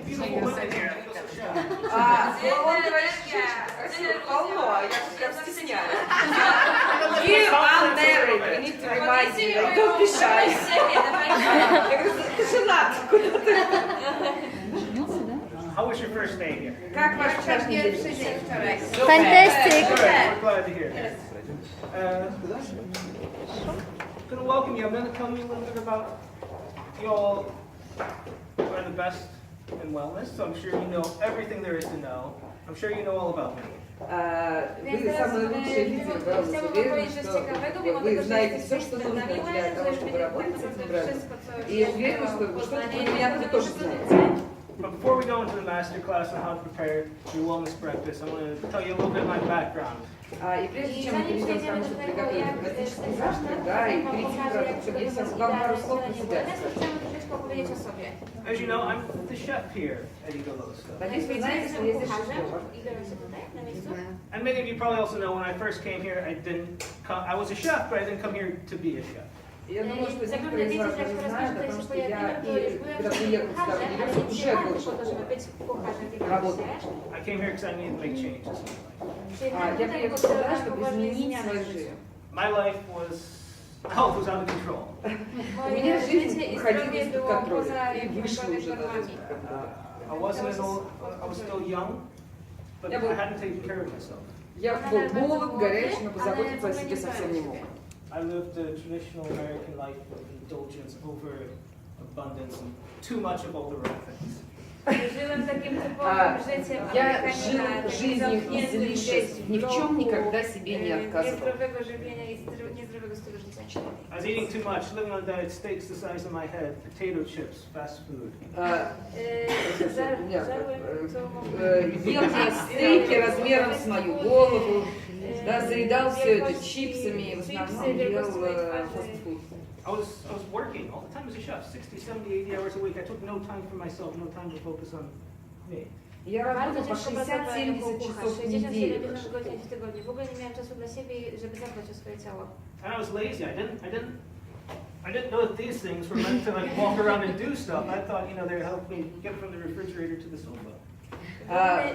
beautiful women here. I feel so shy. Он говорит, что полно, а я прям стесняюсь. You are married, we need to remind you, don't be shy. Я говорю, ты женат, куда ты? How was your first day here? Как ваш вчерашний день? Fantastic. We're glad to hear it. I'm going to welcome you. I'm going to tell you a little bit about you all are the best in wellness, so I'm sure you know everything there is to know. I'm sure you know all about me. Вы самые лучшие лидеры, правда, уверен, что вы знаете все, что нужно для того, чтобы работать с этим брендом. И уверен, что что-то про меня вы тоже знаете. But before we go into the master class on how to prepare your wellness breakfast, I want to tell you a little bit of my background. И прежде чем мы перейдем к тому, чтобы приготовить классический завтрак, да, и перейти к продуктам, я вам пару слов про себя расскажу. As you know, I'm the chef here at Igoloso. Надеюсь, вы знаете, что я здесь шеф-повар. And many of you probably also know when I first came here, I was a chef, but I didn't come here to be a chef. Я думаю, что некоторые из вас даже знают, потому что я, когда приехал сюда в Нью-Йорк, уже был шеф-поваром. Работал. I came here because I needed to make changes. Я приехал сюда, чтобы изменить свою жизнь. My health was out of control. У меня жизнь уходила из-под контроля и вышла уже даже из-под контроля. I was still young, but I hadn't taken care of myself. Я был молод, горяч, но позаботиться о себе совсем не мог. I lived a traditional American life of indulgence, overabundance, and too much of all the right things. Я жил жизнью излишеств, ни в чем никогда себе не отказывал. I was eating too much, living on diet, steaks the size of my head, potato chips, fast food. Ел я стейки размером с мою голову, да, заедал все это чипсами, в основном ел фастфуд. I was working all the time as a chef, 60, 70, 80 hours a week. I took no time for myself, no time to focus on me. Я работал по 60-70 часов в неделю. And I was lazy. I didn't know that these things were meant to like walk around and do stuff. I thought, they'd help me get from the refrigerator to the sofa.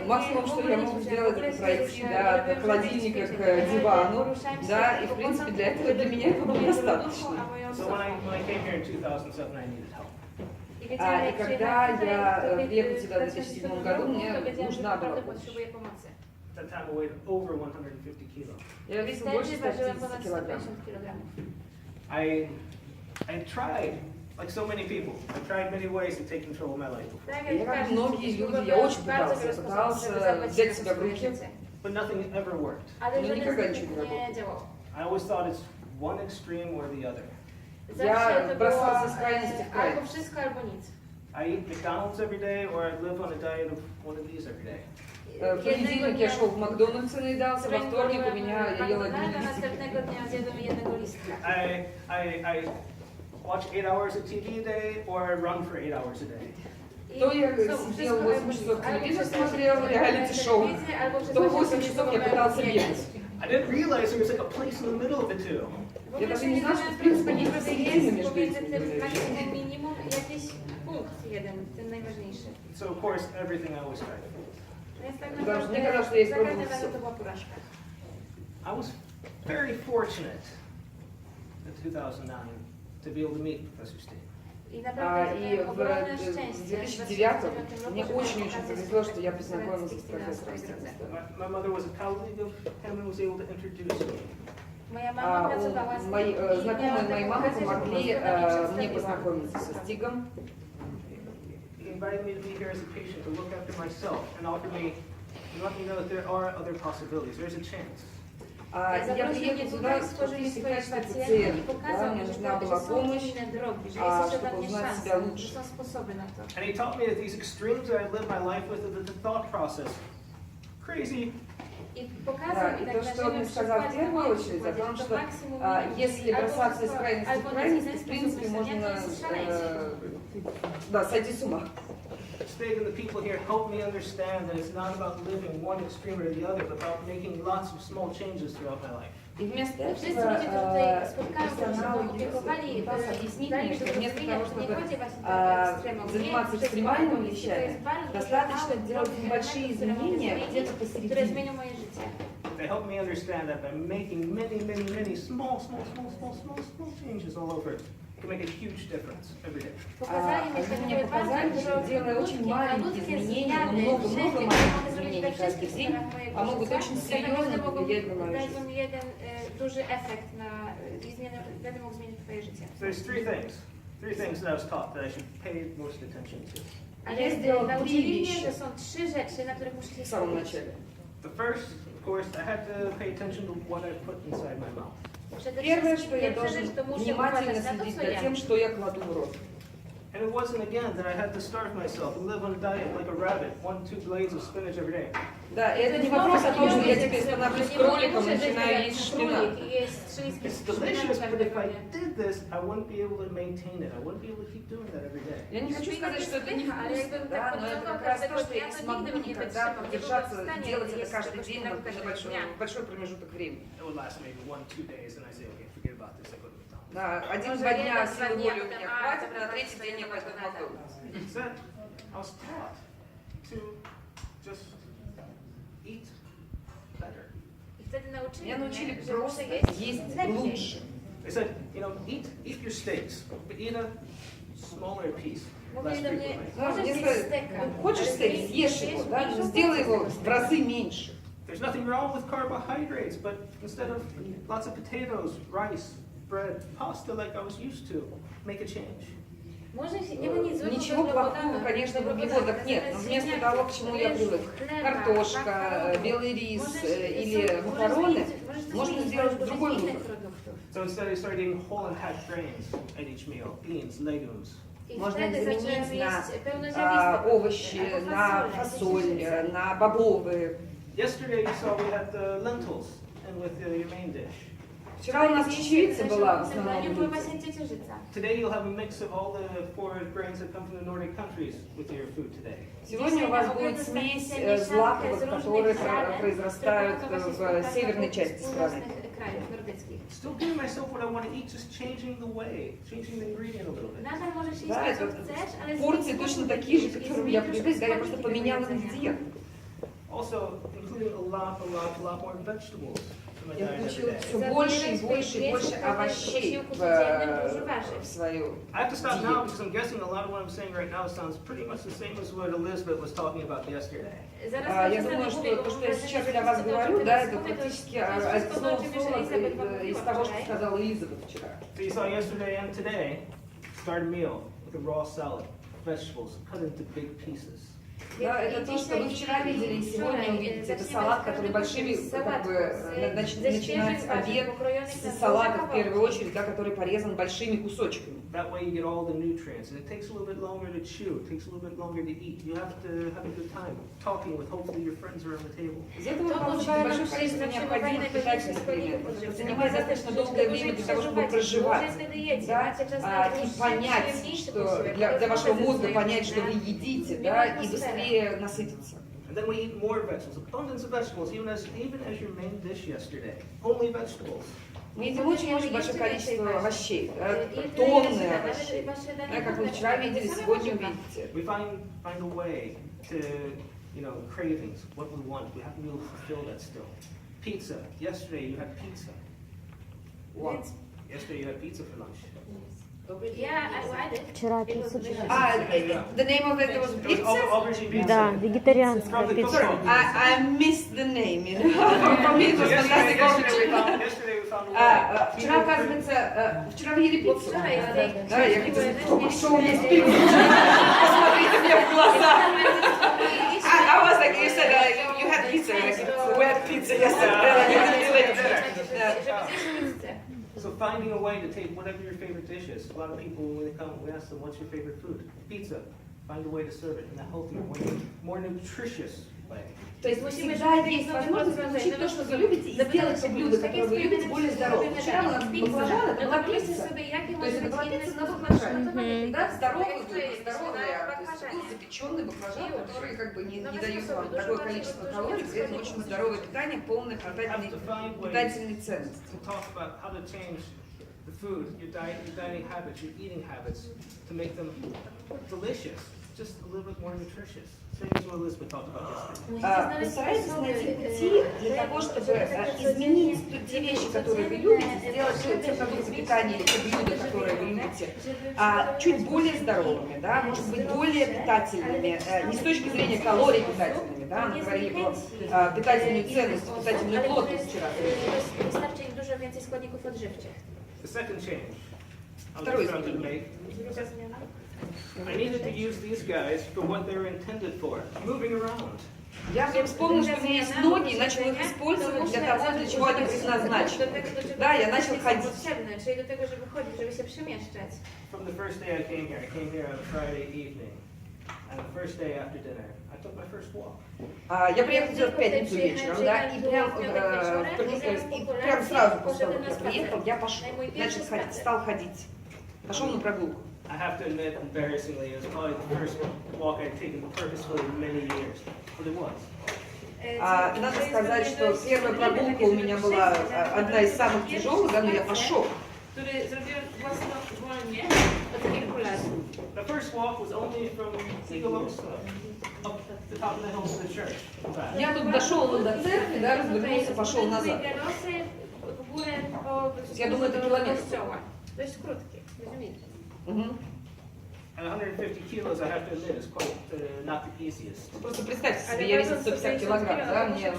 Максимум, что я мог сделать, это пройти от холодильника к дивану, да, и в принципе для меня это было достаточно. So when I came here in 2007, I needed help. И когда я приехал сюда в 2007 году, мне нужна была помощь. At that time, I weighed over 150 kilos. Я весил больше 150 килограммов. I tried, like so many people, I tried many ways to take control of my life. Я, как многие люди, я очень пытался взять себя в руки, but nothing ever worked. Но никогда ничего не работало. I always thought it's one extreme or the other. Я бросался с крайности в крайность. I eat McDonald's every day, or I live on a diet of one of these every day. В понедельник я шел в Макдональдс и наедался, во вторник у меня я ел один листик. I watch 8 hours of TV a day, or I run for 8 hours a day. То я сидел 8 часов телевизор, смотрел реалити-шоу, то 8 часов я пытался бегать. I didn't realize there was like a place in the middle of the two. Я даже не знал, что в принципе есть посередине между этими. So of course, everything I always tried. Потому что мне казалось, что я испробовал все. I was very fortunate in 2009 to be able to meet Professor Steen. И в 2009 мне очень-очень повезло, что я познакомился с профессором Стеном. My mother was a colleague of him and was able to introduce me. Знакомые моей мамы помогли мне познакомиться со Стигом. He invited me to be here as a patient to look after myself and offered me, and let me know that there are other possibilities. There's a chance. Я приехал сюда, чтобы в качестве пациента, да, мне нужна была помощь, чтобы узнать себя лучше. And he taught me that these extremes that I live my life with, that the thought process, crazy. Да, и то, что он мне сказал в первую очередь, о том, что если бросаться из крайности в крайность, в принципе, можно сойти с ума. Stig and the people here help me understand that it's not about living one extreme or the other, but about making lots of small changes throughout my life. И вместо этого Wszyscy ludzie, którzy tutaj spotkają się, персонал opiekowali вас объяснить dali мне, mi что do вместо zrozumienia, того, że nie чтобы chodzi właśnie o ekstremum. заниматься Nie, экстремальными to jest вещами, bardzo достаточно mało делать drobnych небольшие elementów, które mogę изменения zmienić, где-то które посередине. zmienią moje życie. They help me understand that by making many small changes all over, it can make a huge difference every day. Pokazali mi, że Они to мне показали, что делая очень маленькие изменения, но много маленьких изменений каждый день, могут очень серьезно повлиять на мою жизнь. jeden duży efekt na będę mógł zmienić twoje życie. So there's three things that I was taught that I should pay most attention to. Ale nauczyli mnie, że są 3 rzeczy, na których muszę się В самом skupić. начале. The first, of course, I had to pay attention to what I put inside my mouth. Первое, что я Pierwsza должен rzecz, to muszę внимательно uważać na to, следить co за jem. тем, что я кладу в рот. And it wasn't, again, that I had to starve myself and live on a diet like a rabbit, 1-2 blades of spinach every day. Да, это не вопрос о том, что я теперь становлюсь кроликом и начинаю есть шпинат. It's delicious, but if I did this, I wouldn't be able to maintain it. I wouldn't be able to keep doing that every day. Я не хочу сказать, что это невкусно, да, но это как раз то, что я не смогу никогда продержаться, делать это каждый день на большой промежуток времени. It would last maybe 1-2 days, and I say, okay, forget about this, I go to McDonald's. Да, 1-2 дня силы воли у меня хватит, на третий день я пойду в Макдональдс. Instead, I was taught to just eat better. Меня научили просто есть лучше. They said, you know, eat your steaks, but eat a smaller piece, less frequently. Да, мне сказали, хочешь стейк, съешь его, да, но сделай его в разы меньше. There's nothing wrong with carbohydrates, but instead of lots of potatoes, rice, bread, pasta like I was used to, make a change. Ничего плохого, конечно, в углеводах нет, но вместо того, к чему я привык, картошка, белый рис или макароны, можно сделать другой выбор. So instead I started eating whole and half grains at each meal, beans, legumes. Можно заменить на овощи, на фасоль, на бобовые. Yesterday you saw we had the lentils and with your main dish. Вчера у нас чечевица была в основном. Today you'll have a mix of all the 4 grains that come from the Nordic countries with your food today. Сегодня у вас будет смесь злаковых, которые произрастают в северной части страны. Still giving myself what I want to eat, just changing the way, changing the ingredient a little bit. Да, это порции точно такие же, к которым я привык, да, я просто поменяла их диету. Also, including a lot more vegetables in my Я diet every включила day. все больше и больше овощей в свою I have to stop диету. now because I'm guessing a lot of what I'm saying right now sounds pretty much the same as what Elizabeth was talking about yesterday. Я думаю, что то, что я сейчас для вас говорю, да, это практически слово в слово из того, что сказала Элизабет вчера. So you saw yesterday and today, start a meal with a raw salad, vegetables cut into big pieces. Да, это то, что вы вчера видели и сегодня увидите. Это салат, который большими, как бы, начинать обед с салата в первую очередь, да, который порезан большими кусочками. That way you get all the nutrients, and it takes a little bit longer to chew, it takes a little bit longer to eat. You have to have a good time talking with hopefully your friends around the table. Из этого вы получите большое количество необходимых питательных элементов. Это занимает достаточно долгое время для того, чтобы проживать, да, и понять, что для вашего мозга понять, что вы едите, да, и быстрее насытиться. And then we eat more vegetables, abundance of vegetables, even as your main dish yesterday. Only vegetables. Мы едим очень большое количество овощей, да, тонны овощей. Да, как вы вчера видели, сегодня увидите. We find a way to, you know, cravings, what we want. We have to be able to fulfill that still. Pizza. Yesterday you had pizza. What? Yesterday you had pizza for lunch. Вчера пиццу. The name of it was pizza? Да, вегетарианская пицца. I missed the name, you know. For me it was fantastic. Yesterday we found a way. Вчера, оказывается, вчера вы ели пиццу? Да, я говорю, что есть пицца. Посмотрите мне в глаза. I was like, you said you had pizza, like, we had pizza yesterday. So finding a way to take whatever your favorite dish is. A lot of people, when they come, we ask them, what's your favorite food? Pizza. Find a way to serve it in a healthier, more nutritious way. То есть всегда есть возможность получить то, что вы любите, и сделать то блюдо, которое вы любите, более здоровым. Вчера у нас баклажан, это была пицца. То есть это была пицца на баклажане. Да, здоровая, здоровая, то есть запеченный баклажан, которые как бы не дают вам такое количество калорий, при этом очень здоровое питание, полное питательной ценности. The food, your dining habits, your eating habits, to make them delicious, just a little bit more nutritious. Same as what Elizabeth talked about yesterday. Постарайтесь найти пути для того, чтобы изменить те вещи, которые вы любите, сделать те продукты питания или те блюда, которые вы любите, чуть более здоровыми, да, может быть, более питательными, не с точки зрения калорий питательными, да, мы говорили про питательную ценность, питательную плотность вчера. Wystarczy im dużo więcej składników odżywczych. The second change I was trying to make, I needed to use these guys for what they were intended for, moving around. Я вдруг вспомнила, что у меня есть ноги, и начала их использовать для того, для чего они предназначены. Да, я начал ходить. Czyli do tego, żeby chodzić, żeby się przemieszczać. From the first day I came here on a Friday evening, and the first day after dinner, I took my first walk. Я приехала сюда в пятницу вечером, да, и прям сразу после того, как я приехал, я пошел, начал ходить, стал ходить, пошел на прогулку. I have to admit, embarrassingly, it was probably the first walk I'd taken purposefully in many years, but it was. Надо сказать, что первая прогулка у меня была одна из самых тяжелых, да, но я пошел. Który zrobiłem własnowolnie od kilku lat. The first walk was only from Sigalosa up the top of the hill to the church. Я тут дошел до церкви, да, развернулся, пошел назад. Я думаю, это километр. To jest krótkie, rozumiecie? And 150 kilos, I have to admit, is quite not the easiest. Просто представьте себе, я весил 150 килограмм, да, мне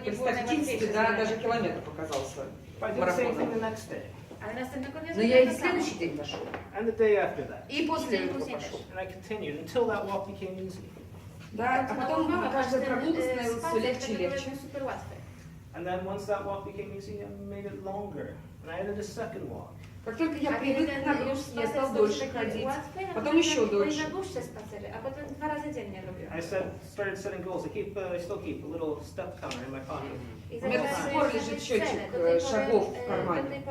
представьте, да, даже километр показался марафоном. Но я и следующий день пошел. And the day after that. И после этого пошел. And I continued until that walk became easy. Да, а потом каждая прогулка становилась все легче и легче. And then once that walk became easy, I made it longer. And I added a second walk. Как только я привык к нагрузке, я стал дольше ходить, потом еще дольше. I started setting goals. I still keep a little step counter in my pocket. У меня до сих пор лежит счетчик шагов в кармане.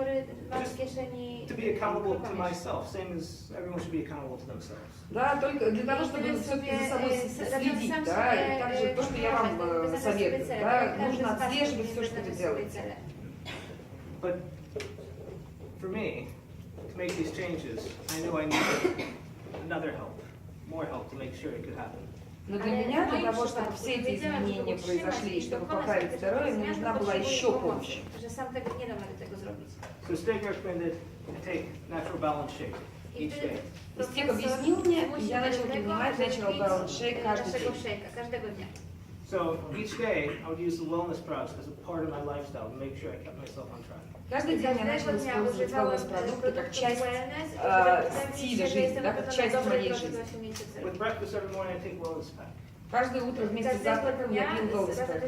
To be accountable to myself, same as everyone should be accountable to themselves. Да, только для того, чтобы все-таки за собой следить, да, и также то, что я вам советую, да, нужно отслеживать все, что вы делаете. But for me, to make these changes, I knew I needed another help, more help to make sure it could happen. Но для меня, для того, чтобы все эти изменения произошли, и чтобы поправить здоровье, мне нужна была еще помощь. So Steve recommended I take natural balance shake each day. И Стив объяснил мне, и я начал принимать natural balance shake каждый день. So each day, I would use the wellness process as a part of my lifestyle to make sure I kept myself on track. Каждый день я начала использовать wellness-продукты как часть стиля жизни, да, как часть моей жизни. With breakfast every morning, I take wellness pack. Каждое утро вместе с завтраком я пил wellness pack.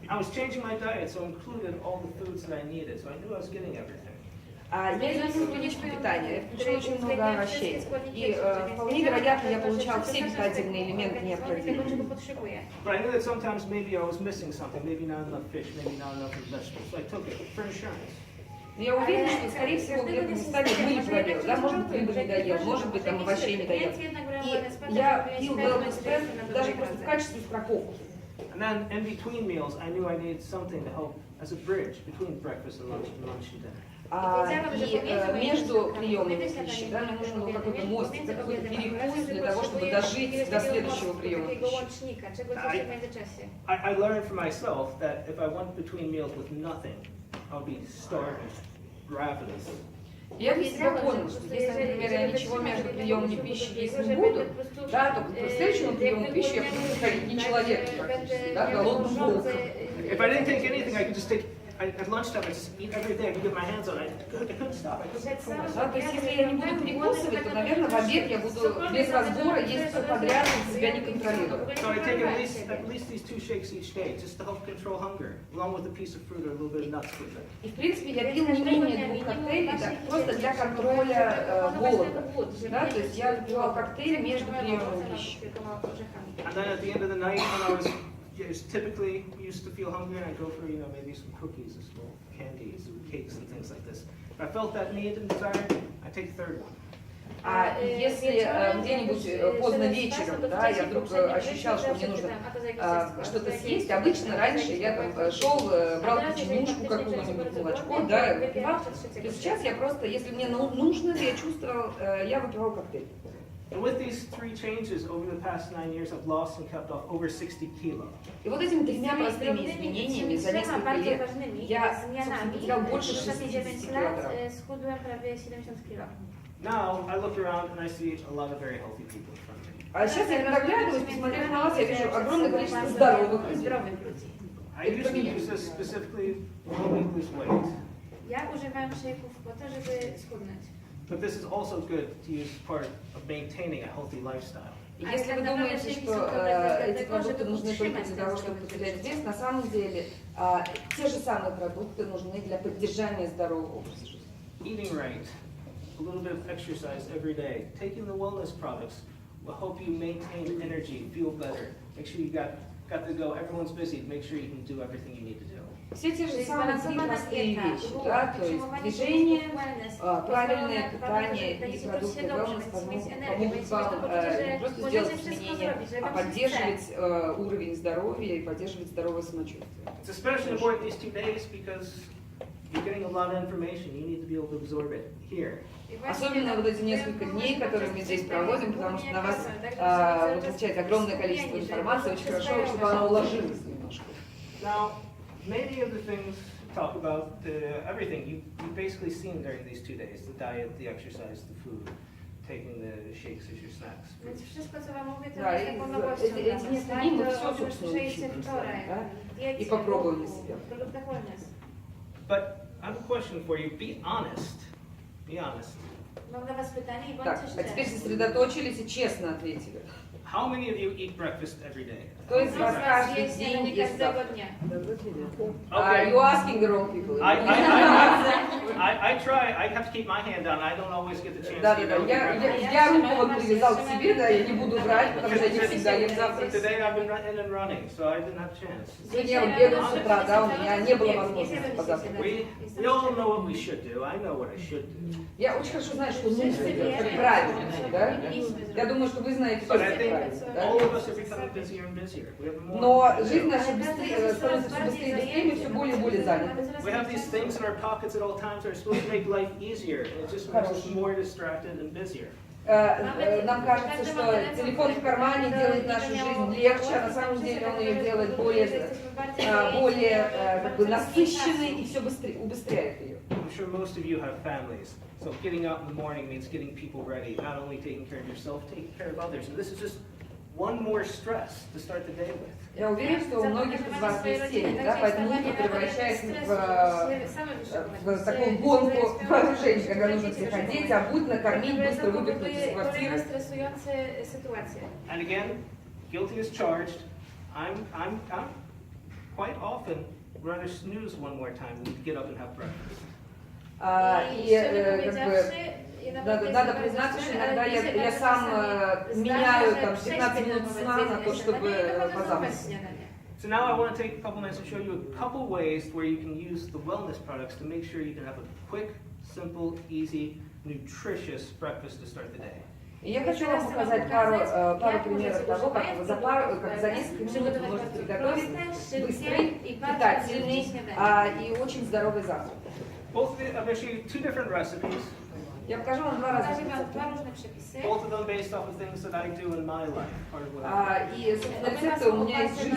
I was changing my diet, so I included all the foods that I needed, so I knew I was getting everything. Я изменила привычку питания, я включила очень много овощей. И вполне вероятно, я получала все питательные элементы необходимые. But I knew that sometimes maybe I was missing something, maybe not enough fish, maybe not enough vegetables, so I took it for insurance. Я уверена, что, скорее всего, где-то местами были пробелы, да, может быть, рыбы не доел, может быть, там овощей не доел. И я пил wellness pack даже просто в качестве страховки. And then in between meals, I knew I needed something to help as a bridge between breakfast and lunch and dinner. И между приемами пищи, да, мне нужен был какой-то мостик, какой-то перекус для того, чтобы дожить до следующего приема пищи. I learned for myself that if I went between meals with nothing, I would be starving, ravenous. Я для себя понял, что если, например, я ничего между приемами пищи есть не буду, да, то к следующему приему пищи я буду ходить не человек практически, да, голодным волком. If I didn't take anything, I could just take. At lunchtime, I just eat everything I could get my hands on. I couldn't stop. I couldn't control myself. Да, то есть, если я не буду перекусывать, то, наверное, в обед я буду без разбора есть все подряд и себя не контролировать. So I take at least these 2 shakes each day, just to help control hunger, along with a piece of fruit or a little bit of nuts with it. И, в принципе, я пил не менее 2 коктейлей, да, просто для контроля голода. Да, то есть я пила коктейли между приемами пищи. And then at the end of the night, when I was typically used to feel hungry, and I'd go for, maybe some cookies, or small candies, cakes, and things like this. If I felt that need and desire, I'd take a third one. А если где-нибудь поздно вечером, да, я вдруг ощущала, что мне нужно что-то съесть, обычно раньше я там шел, брал печенюшку какую-нибудь, молочко, да, выпивал. То сейчас я просто, если мне нужно, я чувствовал, я выпивал коктейль. And with these 3 changes over the past 9 years, I've lost and kept off over 60 kilos. И вот этими 3 простыми изменениями за несколько лет я, собственно, потерял больше 60 килограмм. Now I look around and I see a lot of very healthy people in front of me. А сейчас я когда оглядываюсь, посмотрев на вас, я вижу огромное количество здоровых людей. I used to use this specifically when we lose weight. Ja używam shake'ów po to, żeby schudnąć. But this is also good to use part of maintaining a healthy lifestyle. Если вы думаете, что эти продукты нужны только для того, чтобы потерять вес, на самом деле те же самые продукты нужны для поддержания здорового образа жизни. Eating right, a little bit of exercise every day, taking the wellness products will help you maintain energy, feel better. Make sure you got to go. Everyone's busy. Make sure you can do everything you need to do. Все те же самые 3 простые вещи, да, то есть движение, правильное питание и продукты wellness помогут вам не просто сделать изменения, а поддерживать уровень здоровья и поддерживать здоровое самочувствие. It's especially important these 2 days because you're getting a lot of information. You need to be able to absorb it here. Особенно вот эти несколько дней, которые мы здесь проводим, потому что на вас получается огромное количество информации, очень хорошо, чтобы она уложилась немножко. Now, many of the things talk about everything you've basically seen during these 2 days: the diet, the exercise, the food, taking the shakes as your snacks. Więc wszystko, co wam mówię, to Да, jest taką nowością. эти несколько дней мы все, собственно, учились, да, и попробуем на себя. But I have a question for you. Be honest. Be honest. Mam dla was pytanie i Так, bądźcie а теперь szczerzy. сосредоточились и честно ответили. How many of you eat breakfast every day? Кто из вас каждый Jest день śniadanie ест każdego завтрак? dnia. You asking the wrong people. I try. I have to keep my hand down. I don't always get the chance Да, to eat да, да. breakfast. Я руку вот привязал к себе, да, я не буду врать, потому что я не всегда ем завтрак. Today I've been in and running, so I didn't have a chance. Сегодня я вот бегал с утра, да, у меня не было возможности позавтракать. We all know what we should do. I know what I should do. Я очень хорошо знаю, что нужно делать, как правильно, да? Я думаю, что вы знаете But тоже, I как think правильно, all да? of us are becoming busier and busier. We have more. Но жизнь наша становится все быстрее и быстрее, мы все более и более заняты. We have these things in our pockets at all times that are supposed to make life easier, and it just makes us more distracted and busier. Нам кажется, что телефон в кармане делает нашу жизнь легче, а на самом деле он ее делает более как бы насыщенной и все быстрее, убыстряет ее. I'm sure most of you have families, so getting up in the morning means getting people ready, not only taking care of yourself, taking care of others, and this is just one more stress to start the day with. Я уверен, что у многих из вас есть семьи, да, поэтому утро превращается в такую гонку вооружений, когда нужно всех одеть, обуть, накормить, быстро выпихнуть из квартиры. And again, guilty as charged. I'm quite often rather snooze one more time than to get up and have breakfast. И как бы надо признаться, что иногда я сам меняю там 15 минут сна на то, чтобы позавтракать. So now I want to take a couple minutes to show you a couple ways where you can use the wellness products to make sure you can have a quick, simple, easy, nutritious breakfast to start the day. И я хочу вам показать пару примеров того, как за несколько минут вы можете приготовить быстрый, питательный и очень здоровый завтрак. Both I'm going to show you 2 different recipes. Я покажу вам 2 разных рецепта. Both of them based off of things that I do in my life. Part of what I do. И, собственно, рецепты у меня из жизни.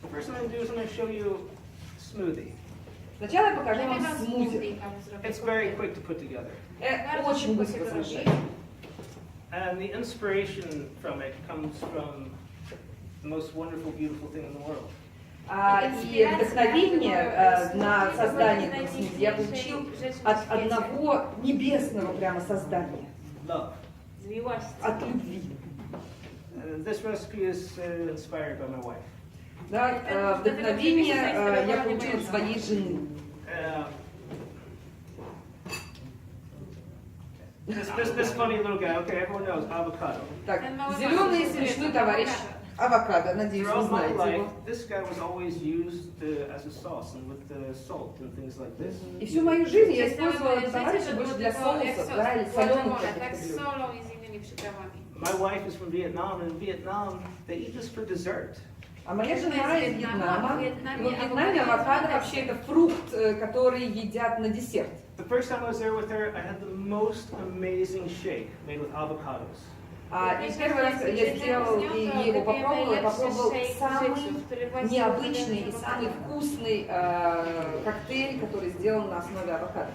The first thing I'm going to do is I'm going to show you smoothie. Сначала я покажу вам смузи. It's very quick to put together. Очень быстро смешать. And the inspiration from it comes from the most wonderful, beautiful thing in the world. И вдохновение на создание этого смузи я получил от одного небесного прямо создания. Love. От любви. This recipe is inspired by my wife. Да, вдохновение я получил от своей жены. This funny little guy. Okay, everyone knows avocado. Так, зеленый смешной товарищ. Авокадо, надеюсь, вы Throughout my знаете life, его. this guy was always used as a sauce and with the salt and things like this. И всю мою жизнь я использовала это товарища больше для соусов, да, или соленых каких-то Tak z блюд. solą i z innymi przyprawami. My wife is from Vietnam, and in Vietnam, they eat this for dessert. А моя жена из Вьетнама. И во Вьетнаме авокадо вообще это фрукт, который едят на десерт. The first time I was there with her, I had the most amazing shake made with avocados. И первый раз я сделал и его попробовал самый необычный и самый вкусный коктейль, который сделан на основе авокадо.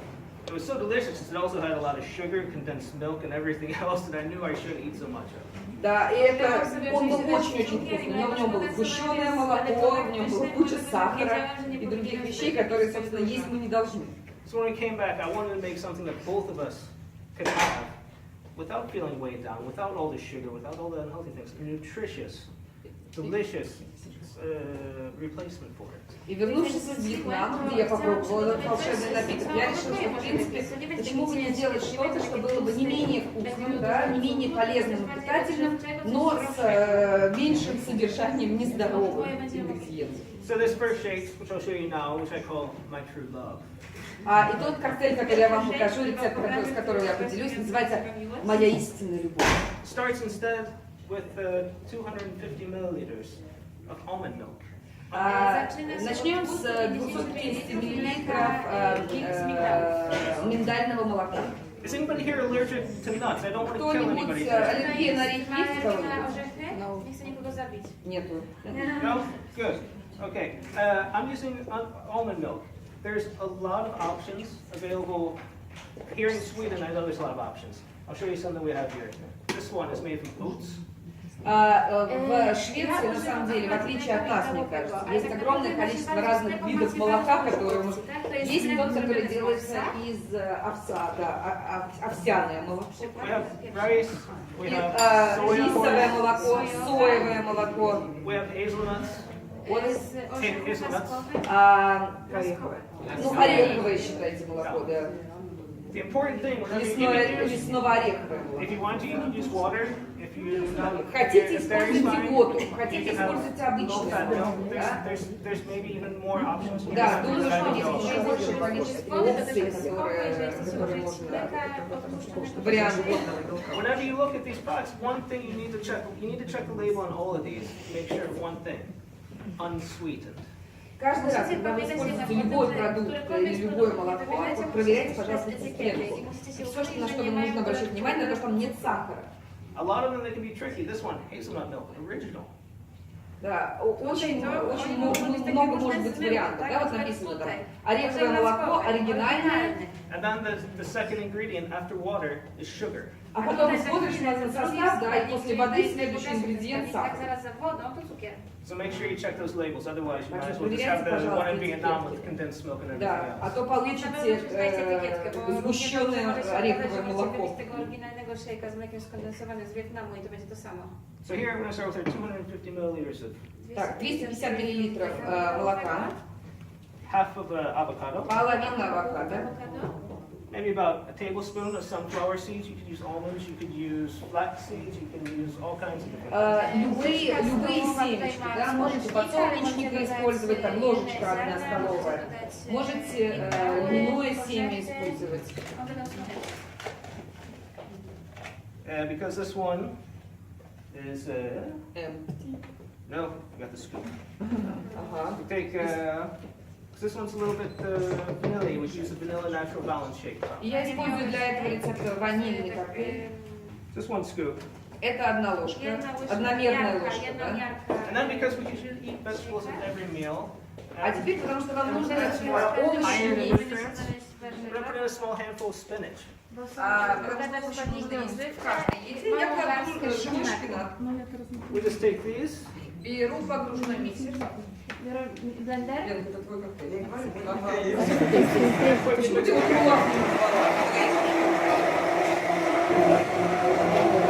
It was so delicious, it also had a lot of sugar, condensed milk, and everything else that I knew I shouldn't eat so much of. Да, и это, он был очень-очень вкусный. В нем было сгущенное молоко, в нем была куча сахара и других вещей, которые, собственно, есть мы не должны. So when we came back, I wanted to make something that both of us could have without feeling weighed down, without all the sugar, without all the unhealthy things, a nutritious, delicious replacement for it. И вернувшись из Вьетнама, где я попробовала этот волшебный напиток, я решила, что, в принципе, почему бы не сделать что-то, что было бы не менее вкусным, да, не менее полезным и питательным, но с меньшим содержанием нездоровых ингредиентов. So this first shake, which I'll show you now, which I call my true love. И тот коктейль, который я вам покажу, рецепт, с которым я поделюсь, называется «Моя истинная любовь». Starts instead with 250 milliliters of almond milk. Начнем с 250 миллилитров миндального молока. Is anybody here allergic to nuts? I don't want to kill anybody. Кто-нибудь аллергия на орехи есть у кого-нибудь? Nie chcę nikogo zabić. Нету. No? Good. Okay. I'm using almond milk. There's a lot of options available. Here in Sweden, I know there's a lot of options. I'll show you something we have here. This one is made from oats. В Швеции, на самом деле, в отличие от нас, мне кажется, есть огромное количество разных видов молока, которые есть тот, который делается из овса, да, овсяное молоко. We have rice, we have Рисовое soya, молоко, соевое молоко. we have hazelnuts. Ореховое. Ну, ореховое считайте молоко, да. The important thing, whatever you Лесно-ореховое молоко. if you want to, you can use water. If you Хотите, if there is используйте fine, воду, you хотите, can have используйте обычный low-fat воду. milk. Да? There's maybe even more options. Да, думаю, что Low-fat есть milk. еще большее количество опций, которые можно, варианты водного белка. Whenever you look at these products, one thing you need to check the label on all of these to make sure of one thing: unsweetened. Каждый раз, когда вы используете любой продукт или любое молоко, вот проверяйте, пожалуйста, этикетку. И все, на что вам нужно обращать внимание, на то, что там нет сахара. A lot of them, they can be tricky. This one, hazelnut milk, original. Да, очень много может быть вариантов. Да, вот написано там ореховое молоко оригинальное. And then the second ingredient after water is sugar. А потом смотришь на состав, да, и после воды следующий ингредиент сахар. Zaraz za wodą to cukier. So make sure you check those labels. Otherwise, you might as well just have the one in Vietnam with condensed milk and everything Да, а else. то получите сгущенное ореховое молоко. Z tego oryginalnego szejka z mlekiem skondensowanym z Wietnamu i to będzie to samo. So here I'm going to start with our 250 milliliters of Так, 250 миллилитров молока, half of avocado, половина авокадо, maybe about a tablespoon of sunflower seeds. You could use almonds, you could use flax seeds, you can use all kinds of different things. любые семечки, да, можете подсолнечника использовать, там ложечка одна столовая, можете льняное семя использовать. Because this one is no, I got the scoop. Ага. We take this one's a little bit vanilla. We use a vanilla natural balance shake. И я использую для этого рецепта ванильный коктейль. Just one scoop. Это одна ложка, одномерная ложка, да? And then because we usually eat vegetables with every meal, А теперь, потому что вам нужно овощи iron есть. nutrients, we're going to put in a small handful of spinach. Потому что овощи нужно есть в каждой еде. Я кладу живой шпинат. We just take these. Беру погруженный миксер. Blender. Лен, это твой коктейль.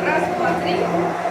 Раз, два, три.